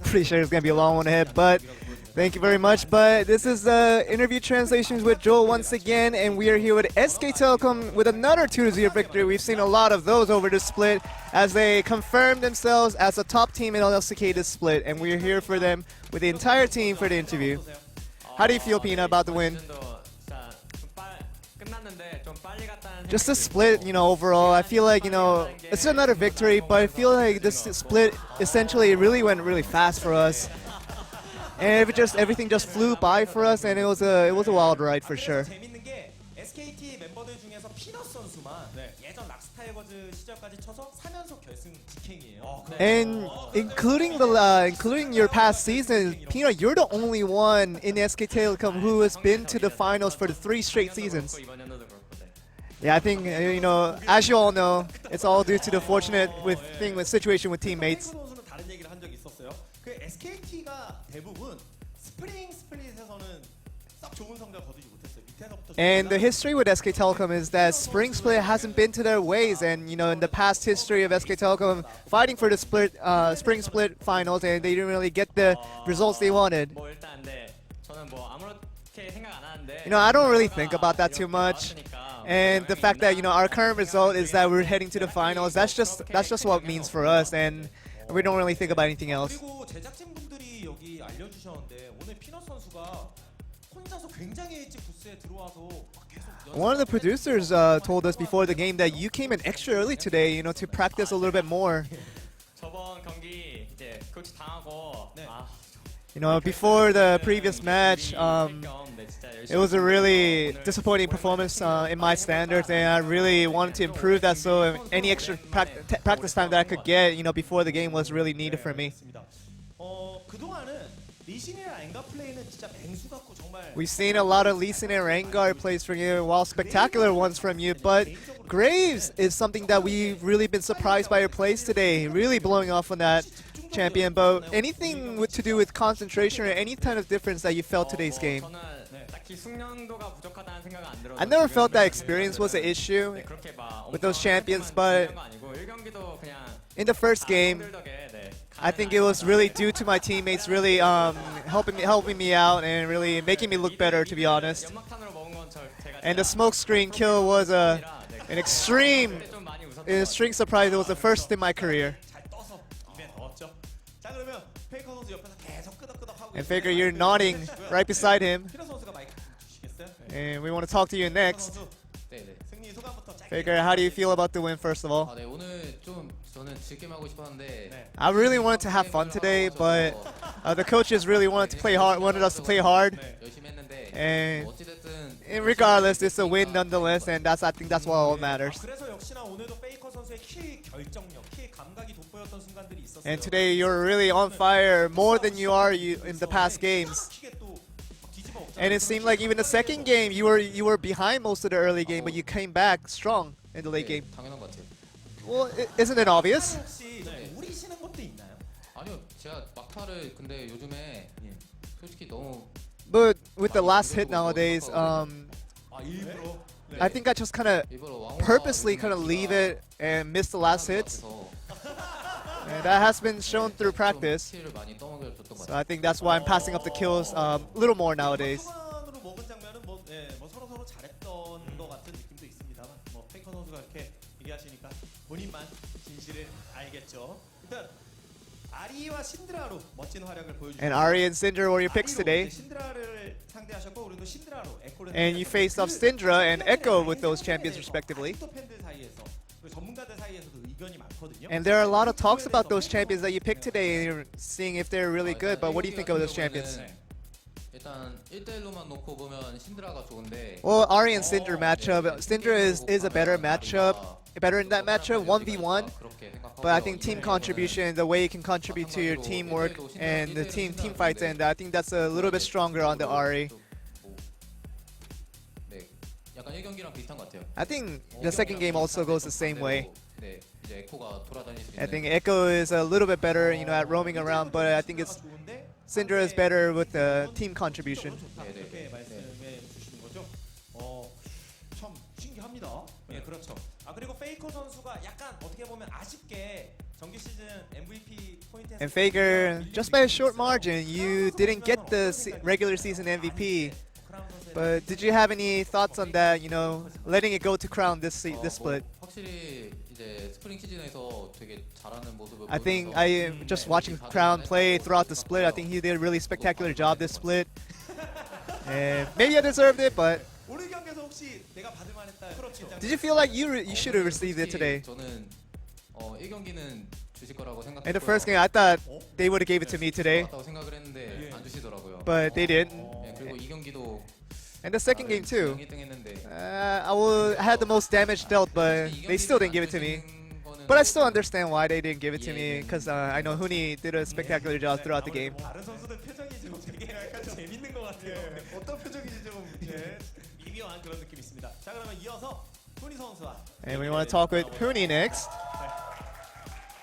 Pretty sure it's gonna be a long one ahead, but thank you very much. But this is the interview translations with Joel once again, and we are here with SK Telecom with another 2-0 victory. We've seen a lot of those over the split as they confirmed themselves as a top team in LCK this split, and we're here for them with the entire team for the interview. How do you feel, Pina, about the win? Just the split, overall, I feel like, it's another victory, but I feel like this split essentially really went really fast for us. And everything just flew by for us, and it was a wild ride for sure. SKT 멤버들 중에서 피너스 선수만 예전 락스타이거즈 시절까지 쳐서 4연속 결승 직행이에요. And including your past season, Pina, you're the only one in SK Telecom who has been to the finals for the 3 straight seasons. Yeah, I think as you all know, it's all due to the fortunate situation with teammates. 선수는 다른 얘기를 한 적이 있었어요. 그 SKT가 대부분 스프링 스플릿에서는 썩 좋은 성적 거두지 못했어요. 밑에서부터. And the history with SK Telecom is that Spring Split hasn't been to their ways, and in the past history of SK Telecom fighting for the Spring Split finals, and they didn't really get the results they wanted. I don't really think about that too much. And the fact that our current result is that we're heading to the finals, that's just what it means for us, and we don't really think about anything else. 그리고 제작진분들이 여기 알려주셨는데 오늘 피너스 선수가 혼자서 굉장히 일찍 부스에 들어와서 계속 One of the producers told us before the game that you came in extra early today, to practice a little bit more. 저번 경기 이제 코치 당하고 Before the previous match, it was a really disappointing performance in my standards, and I really wanted to improve that. So any extra practice time that I could get, before the game was really needed for me. 그동안은 리신이랑 앵가 플레이는 진짜 맹수 같고 정말. We've seen a lot of Lee Sin and Rengar plays from you, while spectacular ones from you, but Graves is something that we've really been surprised by your plays today, really blowing off on that champion. But anything to do with concentration or any kind of difference that you felt today's game? I never felt that experience was an issue with those champions, but in the first game, I think it was really due to my teammates really helping me out and really making me look better, to be honest. And the smoke screen kill was an extreme surprise. It was the first in my career. And Faker, you're nodding right beside him. And we want to talk to you next. Faker, how do you feel about the win, first of all? I really wanted to have fun today, but the coaches really wanted us to play hard. And regardless, it's a win nonetheless, and I think that's what all matters. And today you're really on fire, more than you are in the past games. And it seemed like even the second game you were behind most of the early game, but you came back strong in the late game. Well, isn't it obvious? But with the last hit nowadays, I think I just kind of purposely leave it and miss the last hits. And that has been shown through practice. So I think that's why I'm passing up the kills a little more nowadays. And Ari and Syndra were your picks today. And you faced off Syndra and Echo with those champions respectively. And there are a lot of talks about those champions that you picked today, and you're seeing if they're really good, but what do you think of those champions? Well, Ari and Syndra matchup, Syndra is a better matchup, better in that matchup, 1v1. But I think team contribution, the way you can contribute to your teamwork and the team fights, and I think that's a little bit stronger on the Ari. I think the second game also goes the same way. I think Echo is a little bit better, at roaming around, but I think Syndra is better with the team contribution. 그리고 페이커 선수가 약간 어떻게 보면 아쉽게 정규 시즌 MVP 포인트 And Faker, just by a short margin, you didn't get the regular season MVP. But did you have any thoughts on that? You know, letting it go to Crown this split. 확실히 이제 스프링 시즌에서 되게 잘하는 모습을 I think 보여줘서 just watching Crown play throughout the split, I think he did a really spectacular job this split. And maybe I deserved it, but 오늘 경기에서 혹시 내가 받을 만했다. 그렇죠. did you feel like you should have received it today? 저는 이 경기는 주실 거라고 생각했고요. In the first game, I thought they would have gave it to me today, 같다고 생각을 했는데 안 주시더라고요. but they didn't. 예, 그리고 이 경기도 And the second game too. 1등 했는데 I had the most damage dealt, but they still didn't give it to me. But I still understand why they didn't give it to me, because I know HUNI did a spectacular job throughout the game. 다른 선수들 표정이 좀 되게 약간 재밌는 것 같아요. 어떤 표정인지 좀 미묘한 그런 느낌이 있습니다. 자 그러면 이어서 훈이 선수와 And we want to talk with HUNI next.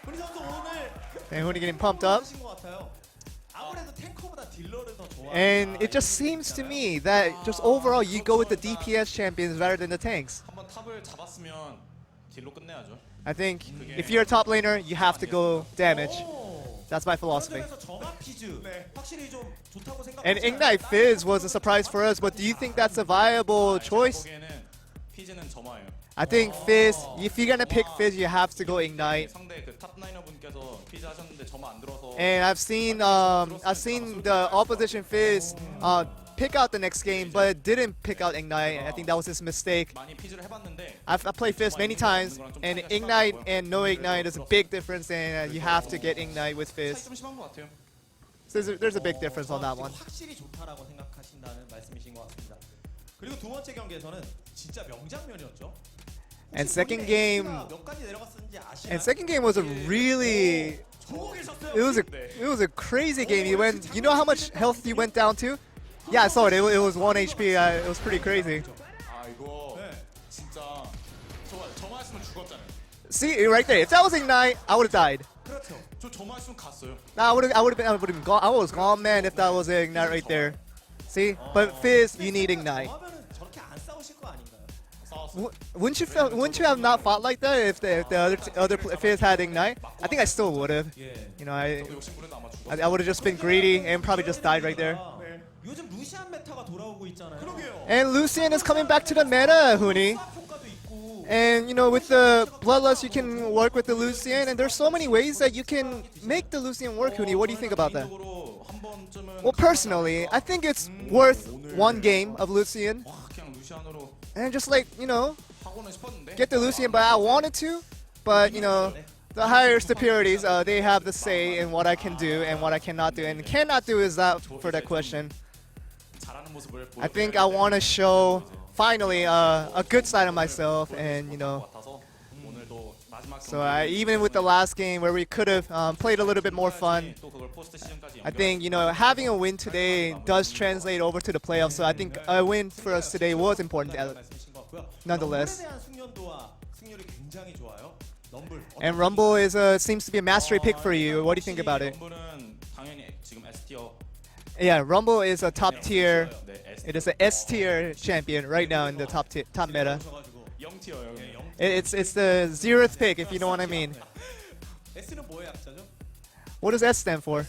훈이 선수 오늘 And HUNI getting pumped up. 하신 것 같아요. 아무래도 탱커보다 딜러를 더 좋아하는. And it just seems to me that just overall you go with the DPS champions rather than the tanks. 한번 탑을 잡았으면 딜로 끝내야죠. I think if you're a top laner, you have to go damage. That's my philosophy. 그래서 정확 피즈 확실히 좀 좋다고 And 생각하시나요? Ignite Fizz was a surprise for us, but do you think that's a viable choice? 보기에는 피즈는 점화예요. I think Fizz, if you're gonna pick Fizz, you have to go Ignite. 상대 그 탑라이너 분께서 피즈 하셨는데 점화 안 들어서 And I've seen the opposition Fizz pick out the next game, but didn't pick out Ignite. I think that was his mistake. 많이 피즈를 해봤는데 I've played Fizz many times, and Ignite and no Ignite is a big difference, and you have to get Ignite with 차이 Fizz. 좀 심한 것 같아요. So there's a big difference on that one. 확실히 좋다라고 생각하신다는 말씀이신 것 같습니다. 그리고 두 번째 경기에서는 진짜 명장면이었죠. And second game, 몇 가지 내려갔었는지 아시나요? and second game was a really, 보고 계셨어요? it was a crazy game. You know how much health he went down to? Yeah, I saw it. It was 1 HP. It was pretty crazy. 아 이거 진짜 점화했으면 죽었잖아요. See, right there. If that was Ignite, I would have died. 그렇죠. 저 점화했으면 갔어요. Nah, I would have gone. I was gone, man. If that was Ignite right there. See, but Fizz, you need Ignite. 정하면은 저렇게 안 싸우실 거 아닌가요? 싸웠어요. Wouldn't you have not fought like that if the other Fizz had Ignite? I think I still would have. 예. You know, I 저도 욕심 부려도 아마 죽었어요. I would have just been greedy and probably just died right there. 요즘 루시안 메타가 돌아오고 있잖아요. 그러게요. And Lucian is coming back to the meta, HUNI. 효과도 있고. And you know, with the Bloodlust, you can work with the Lucian, and there's so many ways that you can make the Lucian work, HUNI. What do you think about that? 개인적으로 한 번쯤은 Well, personally, I think it's worth one game of Lucian, 와 그냥 루시안으로 and just like, you know, 하고는 싶었는데 get the Lucian, but I wanted to, but you know, the higher superiorities, they have the say in what I can do and what I cannot do, and cannot do is that for that question. 잘하는 모습을 I think I want to show finally a good side of myself, and you know, 같아서 오늘도 마지막 so even with the last game where we could have played a little bit more fun, 또 그걸 포스트 시즌까지 I think, you know, having a win today does translate over to the playoffs. So I think a win for us today was important, 말씀이신 것 같고요. nonetheless. 럼블에 대한 숙련도와 승률이 굉장히 좋아요. 럼블. And Rumble is seems to be a mastery pick for you. What do you think about it? 럼블은 당연히 지금 S티어 Yeah, Rumble is a top tier. 네, It is a S tier champion right now in the top meta. 오셔가지고 0티어요. It's the 0th pick, if you know what I mean. S는 뭐의 약자죠? What does S stand for?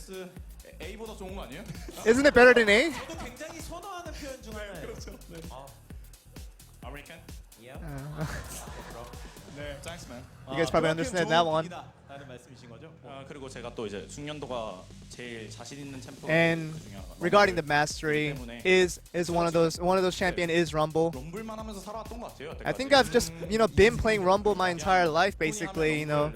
A보다 좋은 거 아니에요? Isn't it better than A? 저도 굉장히 선호하는 표현 중 하나예요. 그렇죠. 네. 아메리칸? 예. 네. 짱스맨. You guys probably understand that one. 라는 말씀이신 거죠? 그리고 제가 또 이제 숙련도가 제일 자신 있는 챔피언 And 그 중에 하나가 regarding the mastery, is one of those champion is Rumble. 럼블만 하면서 살아왔던 것 같아요. I think I've just, you know, been playing Rumble my entire life, basically, you know.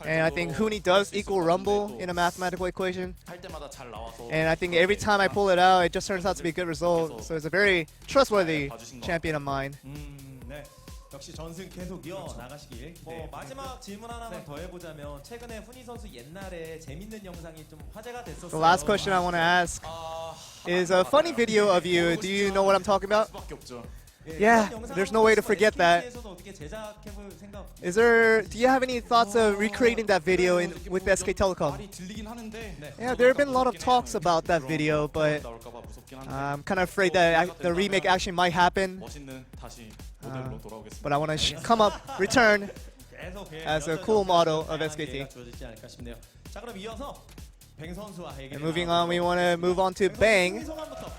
And I think HUNI does equal Rumble in a mathematical equation. 할 때마다 잘 나와서 And I think every time I pull it out, it just turns out to be a good result. So it's a very trustworthy champion of mine. 네. 역시 전승 계속 이어 나가시길. 마지막 질문 하나만 더 해보자면 최근에 훈이 선수 옛날에 재밌는 영상이 좀 화제가 됐었어요. The last question I want to ask is a funny video of you. Do you know what I'm talking about? 수밖에 없죠. Yeah, there's no way to forget that. Is there? Do you have any thoughts of recreating that video with SK Telecom? 말이 들리긴 하는데 Yeah, there have been a lot of talks about that video, but 나올까봐 무섭긴 한데 I'm kind of afraid that the remake actually might happen. 멋있는 다시 모델로 돌아오겠습니다. But I want to come up, return. 계속 as a cool model of SKT. 주어지지 않을까 싶네요. 자, 그럼 이어서 뱅 선수와 얘기를 And moving on, we want to move on to 뱅 Bang. 선수 소감부터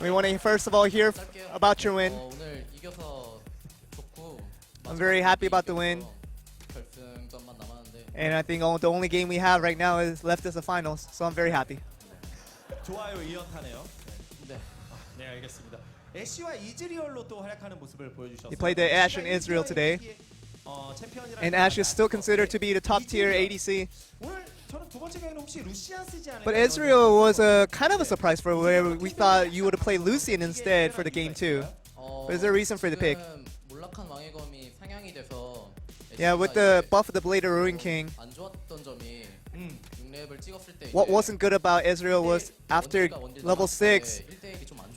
We want to first of all hear 짧게요. about your win. 오늘 이겨서 좋고. I'm very happy about the win. 결승전만 남았는데. And I think the only game we have right now is left is the finals, so I'm very happy. 좋아요, 이연타네요. 네. 네, 알겠습니다. 애쉬와 이즈리얼로 또 활약하는 모습을 보여주셨어요. He played the Ashe in Israel today. And Ashe is still considered to be the top tier ADC. 오늘 저는 두 번째 경기는 혹시 루시안 쓰지 않을까? But Israel was a kind of a surprise for where we thought you would have played Lucian instead for the game too. Is there a reason for the pick? 지금 몰락한 왕의 검이 상향이 돼서. Yeah, with the buff of the Blade of Ruin King. 안 좋았던 점이 6렙을 찍었을 때. What wasn't good about Israel was after level 6,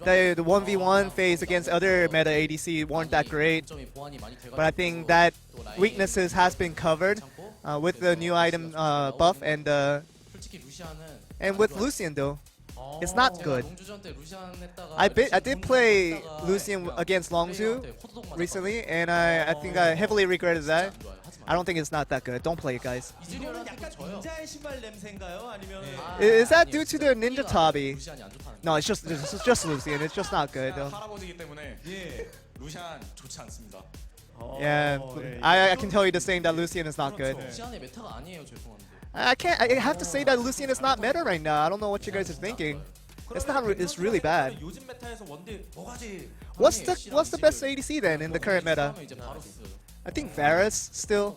the 1v1 phase against other meta ADC weren't that great. But I think that weaknesses has been covered with the new item buff and with Lucian though. It's not good. I did play Lucian against Longzhu recently, and I think I heavily regretted that. I don't think it's not that good. Don't play it, guys. 이거는 약간 닌자의 신발 냄새인가요? 아니면 Is that due to the Ninja Tabi? No, it's just Lucian. It's just not good though. 할아버지이기 때문에 예. 루시안 좋지 않습니다. Yeah, 예. I can tell you the same that Lucian is not good. 루시안의 메타가 아니에요, 죄송한데. I have to say that Lucian is not meta right now. I don't know what you guys are thinking. It's really bad. 요즘 메타에서 원딜 뭐가지? What's the best ADC then in the current meta? 이제 바로스. I think Varus still.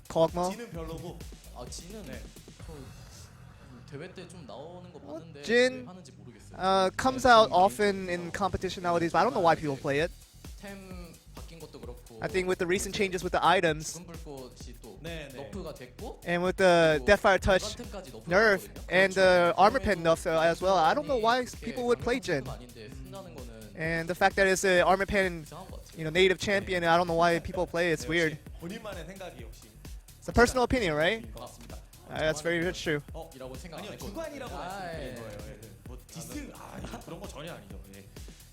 Kog'Maw. 지는 별로고. 아, 지는 대회 때 좀 나오는 거 봤는데 Jin, 왜 하는지 모르겠어요. Comes out often in competition nowadays, but I don't know why people play it. 템 바뀐 것도 그렇고. I think with the recent changes with the items 죽은 불꽃이 또 네, 네. 너프가 됐고. and with the Deathfire Touch 템까지 너프가 nerf 됐거든요. and the armor pen nerf as well, I don't know why people would play Jin. 아닌데 쓴다는 거는 And the fact that it's an armor pen, 이상한 것 같아요. native champion, I don't know why people play it. It's weird. 본인만의 생각이 역시 It's a personal opinion, right? 맞습니다. That's very true. 이라고 생각 안 아니요, 했거든요. 주관이라고 아, 말씀드린 예. 거예요. 예. 뭐 디스 이거 그런 거 전혀 아니죠. 예.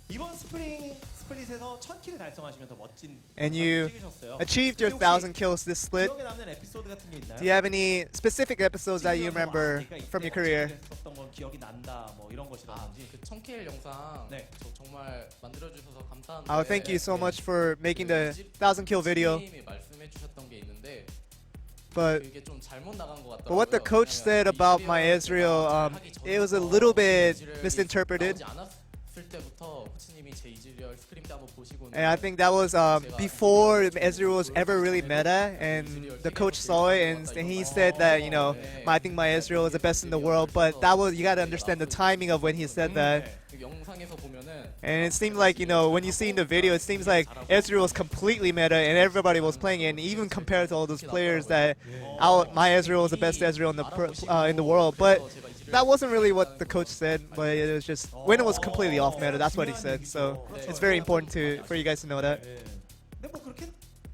이번 스플릿에서 1000킬을 달성하시면서 멋진 And you 찍으셨어요. achieved your 1,000 kills this split. 기억에 남는 에피소드 같은 게 있나요? Do you have any specific episodes that you remember from your career? 했었던 건 기억이 난다. 뭐 이런 것이라든지. 그 1000K 영상 네. 저 정말 만들어 주셔서 감사한데. Oh, thank you so much for making the 1,000 kill video. 님이 말씀해 주셨던 게 있는데 But 이게 좀 잘못 나간 것 같더라고요. what the coach said about my Israel, it was a little bit misinterpreted. 나오지 않았을 때부터 코치님이 제 이즈리얼 스크림 때 한번 보시고. And I think that was before Ezreal was ever really meta, and the coach saw it, and he said that I think my Ezreal is the best in the world. But that was, you gotta understand the timing of when he said that. 영상에서 보면은 And it seemed like when you see in the video, it seems like Ezreal was completely meta, and everybody was playing it. And even compared to all those players, that my Ezreal was the best Ezreal in the world. But that wasn't really what the coach said, but it was just when it was completely off meta. That's what he said. So it's very important for you guys to know that. 예. 근데 뭐 그렇게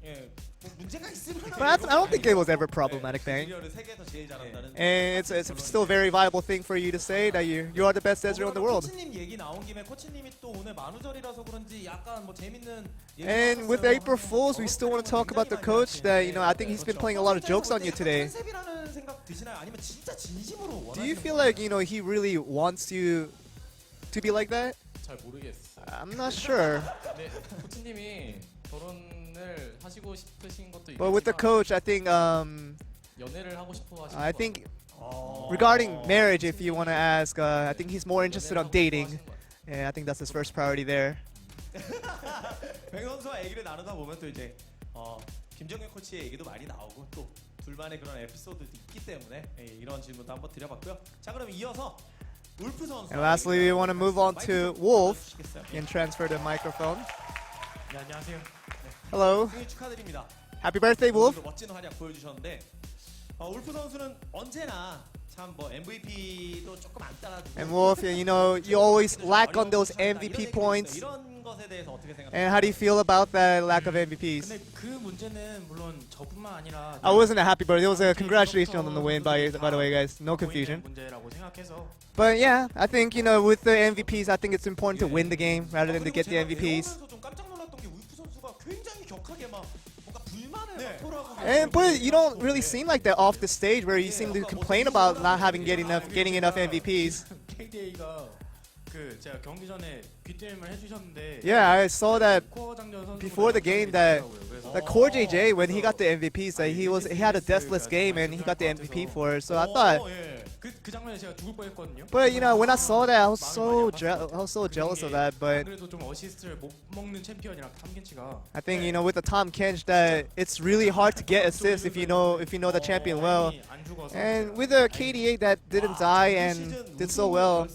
예. 뭐 문제가 있으면 But I don't think it was ever problematic thing. 이즈리얼을 세계에서 제일 잘한다는. And it's still a very viable thing for you to say that you are the best Ezreal in the world. 코치님 얘기 나온 김에 코치님이 또 오늘 만우절이라서 그런지 약간 뭐 재밌는. And with April Fools, we still want to talk about the coach. That I think he's been playing a lot of jokes on you today. 컨셉이라는 생각 드시나요? 아니면 진짜 진심으로 Do you 원하시는 feel like he really wants you to be like that? 잘 모르겠어요. I'm not sure. 근데 코치님이 결혼을 하시고 싶으신 것도 But with the 있겠지만 coach, I think 연애를 하고 싶어 하시는 I think regarding marriage, if you want to ask, I think he's more interested on dating. Yeah, I think that's his first priority there. 백 선수와 얘기를 나누다 보면 또 이제 김정현 코치의 얘기도 많이 나오고 또 둘만의 그런 에피소드도 있기 때문에 이런 질문도 한번 드려봤고요. 자, 그럼 이어서 울프 선수. And lastly, we want to move on to Wolf. You can transfer the microphone. 네, 안녕하세요. Hello. 생일 축하드립니다. Happy birthday, Wolf. 멋진 활약 보여주셨는데 울프 선수는 언제나 참 뭐 MVP도 조금 안 따라주고. And Wolf, you always lack on those MVP points. 이런 것에 대해서 어떻게 생각하세요? And how do you feel about that lack of MVPs? 근데 그 문제는 물론 저뿐만 아니라 I wasn't a happy birthday. It was a congratulations on the win, by the way, guys. No confusion. 문제라고 생각해서 But yeah, I think with the MVPs, I think it's important to win the game rather than to get the MVPs. 좀 깜짝 놀랐던 게 울프 선수가 굉장히 격하게 막 뭔가 불만을 And but you don't really seem like that off the stage, where you seem to complain about not having getting enough MVPs. KDA가 그 제가 경기 전에 귀게임을 해주셨는데 Yeah, I saw that 코어 장전 선수 before the game that Core JJ, when he got the MVP, so he had a deathless game and he got the MVP for it. So I thought, 그 장면에 제가 죽을 뻔했거든요. but you know, when I saw that, I was so jealous of that. But 그래도 좀 어시스트를 못 먹는 챔피언이랑 탐켄치가 I think, you know, with the Tom Kench, that it's really hard to get assists if you know the champion well. 안 죽어서 And with the KDA that didn't die and did so well,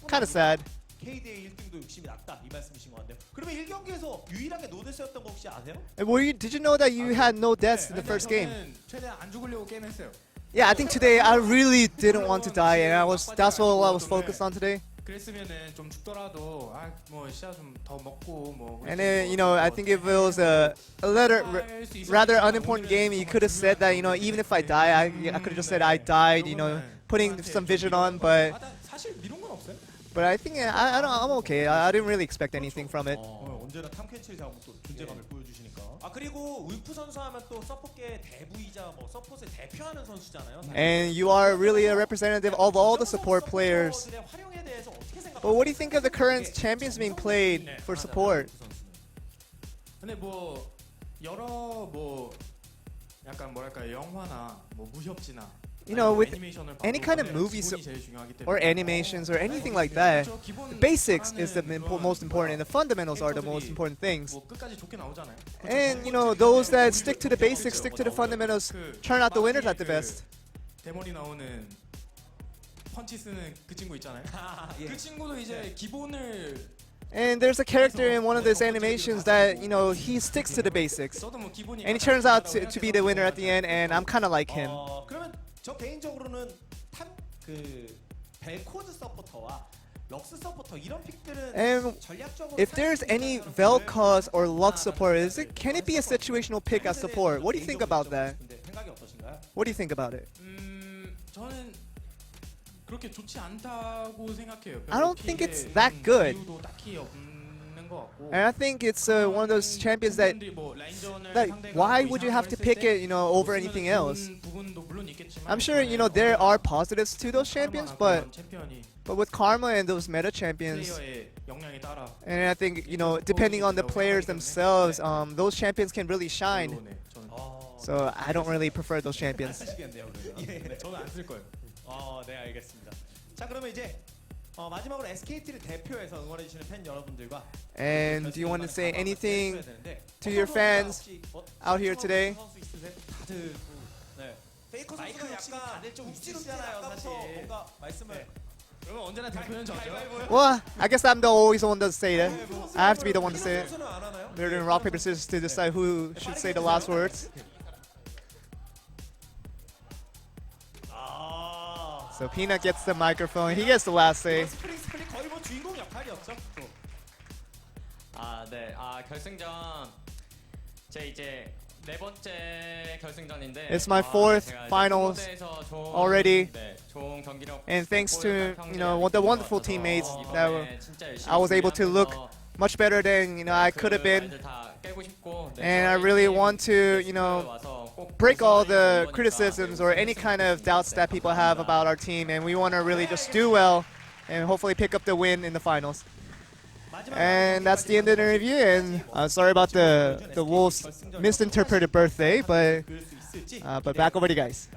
kind of sad. KDA 1등도 욕심이 났다 이 말씀이신 것 같네요. 그러면 1경기에서 유일하게 노데스였던 거 혹시 아세요? And did you know that you had no deaths in the first game? 저는 최대한 안 죽으려고 게임했어요. Yeah, I think today I really didn't want to die, and that's what I was focused on today. 그랬으면은 좀 죽더라도 뭐 시야 좀 더 먹고 뭐. And then, you know, I think if it was a rather unimportant game, you could have said that, you know, even if I die, I could have just said I died, you know, putting some vision on. But 사실 미룬 건 없어요. I think I'm okay. I didn't really expect anything from it. 언제나 탐켄치를 잡고 또 존재감을 보여주시니까. 아 그리고 울프 선수 하면 또 서폿계 대부이자 뭐 서폿을 대표하는 선수잖아요. And you are really a representative of all the support players. 선수들의 활용에 대해서 어떻게 생각하세요? But what do you think of the current champions being played for support? 근데 뭐 여러 뭐 약간 뭐랄까 영화나 뭐 무협지나 You know, with 애니메이션을 봐도 any kind of 기본이 movies 제일 중요하기 때문에. or animations or anything like that, 그렇죠. 기본 the basics is the 잘하는 most important, and the fundamentals are the most 캐릭터들이 important things. 뭐 끝까지 좋게 나오잖아요. And you know, those that stick to the basics, stick to the fundamentals, turn out the winners at the best. 데몬이 나오는 펀치 쓰는 그 친구 있잖아요. 예. 그 친구도 이제 기본을 And there's a character in one of those animations that, you know, he sticks to the basics. 저도 뭐 기본이 And he turns out to be the winner at the end, and I'm kind of like him. 그러면 저 개인적으로는 그 벨코드 서포터와 럭스 서포터 이런 픽들은 And 전략적으로 if there's any Vel'Koz or Lux support, can it be a situational pick as support? What do you think about that? 생각이 어떠신가요? What do you think about it? 저는 그렇게 좋지 않다고 생각해요. I don't think it's that good. 이유도 딱히 없는 것 같고. And I think it's one of those champions that why would you have to pick it, you know, over anything else? I'm sure, you know, there are positives to those champions, but with Karma and those meta champions, and I think, you know, depending on the players themselves, those champions can really shine. So I don't really prefer those champions. 저는 안 쓸 거예요. 네 알겠습니다. 자 그러면 이제 마지막으로 SKT를 대표해서 응원해 주시는 팬 여러분들과 And do you want to say anything to your fans out here today? 다들 네. 페이커 선수가 약간 다들 좀 웃지시잖아요 사실. 뭔가 말씀을 그러면 언제나 대표는 저죠. Well, I guess I'm always the one to say that. I have to be the one to say it. 선수는 안 하나요? They're doing rock paper scissors to decide who should say the last words. So Peanut gets the microphone. He gets the last say. 스플릿 거의 뭐 주인공 역할이었죠. 또. 네. 결승전 제 이제 네 번째 결승전인데. It's my fourth finals already. 네, 좋은 경기력. And thanks to, you know, the wonderful teammates that I was able to look much better than, you know, I could have been. And I really want to, you know, break all the criticisms or any kind of doubts that people have about our team, and we want to really just do well and hopefully pick up the win in the finals. And that's the end of the review, and sorry about the Wolves misinterpreted birthday, but back over to you guys.